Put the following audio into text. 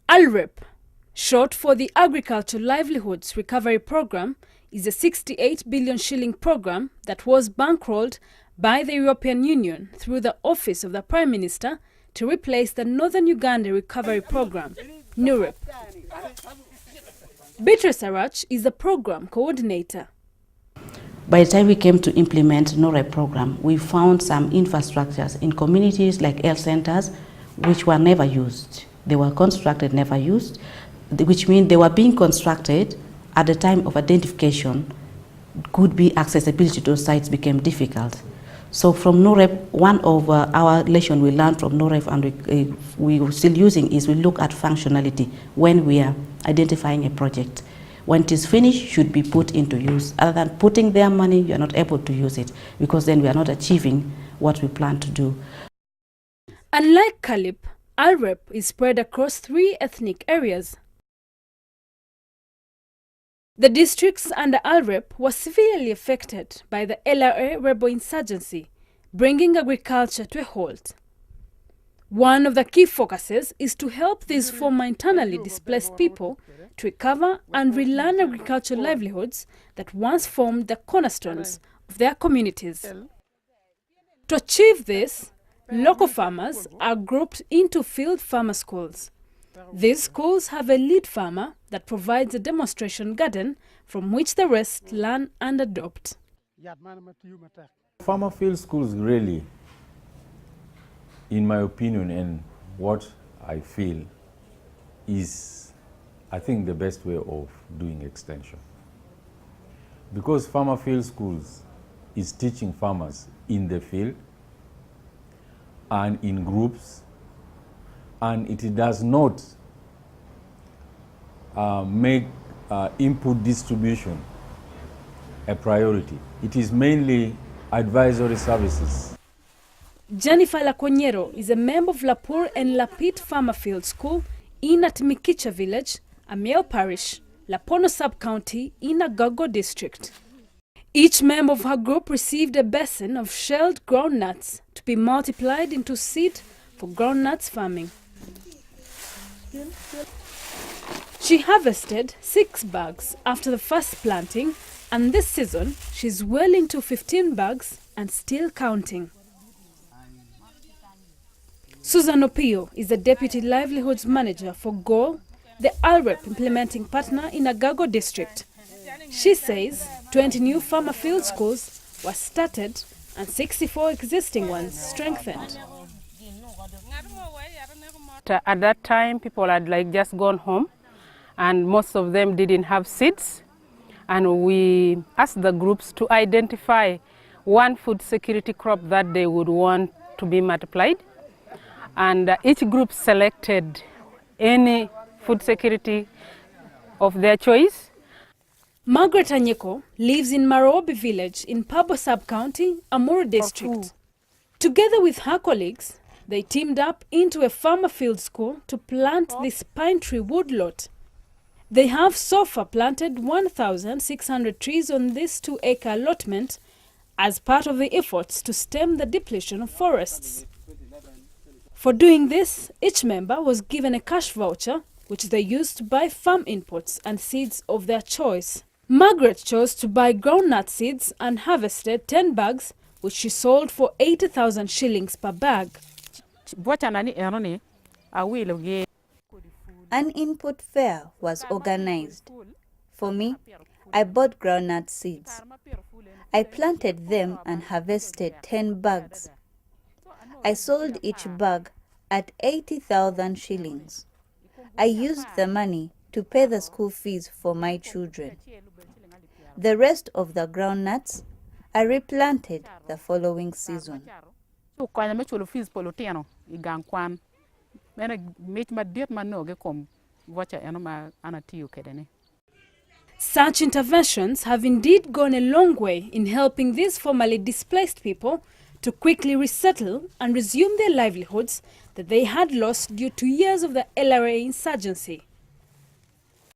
ALREP, short for the Agricultural Livelihoods Recovery Programme, is a 68 billion shilling program that was bankrolled by the European Union through the Office of the Prime Minister to replace the Northern Uganda Recovery Programme, NUREP. Beatrice Arach is the program coordinator. By the time we came to implement the NUREP program, we found some infrastructures in communities like health centers which were never used. They were constructed, never used, which means they were being constructed at the time of identification. Could be accessibility to those sites became difficult. So from NUREP, one of our lessons we learned from NUREP and we are still using is we look at functionality when we are identifying a project. When it is finished, should be put into use. Other than putting their money, you are not able to use it because then we are not achieving what we plan to do. Unlike CALIP, ALREP is spread across 3 ethnic areas. The districts under ALREP were severely affected by the LRA rebel insurgency, bringing agriculture to a halt. One of the key focuses is to help these former internally displaced people to recover and relearn agricultural livelihoods that once formed the cornerstones of their communities. To achieve this, local farmers are grouped into field farmer schools. These schools have a lead farmer that provides a demonstration garden from which the rest learn and adopt. Farmer field schools really, in my opinion and what I feel, is I think the best way of doing extension. Because farmer field schools is teaching farmers in the field and in groups, and it does not make input distribution a priority. It is mainly advisory services. Jennifer Lakonyero is a member of Lapur and Lapit Farmer Field School in Atimikicha village, Amiel Parish, Lapono Sub-County in Agago district. Each member of her group received a basin of shelled groundnuts to be multiplied into seed for groundnuts farming. She harvested 6 bags after the first planting, and this season she's well into 15 bags and still counting. Susan Opio is the Deputy Livelihoods Manager for GOAL, the ALREP implementing partner in Agago district. She says 20 new farmer field schools were started and 64 existing ones strengthened. At that time, people had just gone home and most of them didn't have seeds. And we asked the groups to identify one food security crop that they would want to be multiplied. And each group selected any food security of their choice. Margaret Anyeko lives in Marobi village in Pabo Sub-County, Amuru district. Together with her colleagues, they teamed up into a farmer field school to plant this pine tree woodlot. They have so far planted 1,600 trees on this 2-acre allotment as part of the efforts to stem the depletion of forests. For doing this, each member was given a cash voucher which they used to buy farm inputs and seeds of their choice. Margaret chose to buy groundnut seeds and harvested 10 bags, which she sold for 80,000 shillings per bag. An input fair was organized. For me, I bought groundnut seeds. I planted them and harvested 10 bags. I sold each bag at 80,000 shillings. I used the money to pay the school fees for my children. The rest of the groundnuts I replanted the following season. Such interventions have indeed gone a long way in helping these formerly displaced people to quickly resettle and resume their livelihoods that they had lost due to years of the LRA insurgency.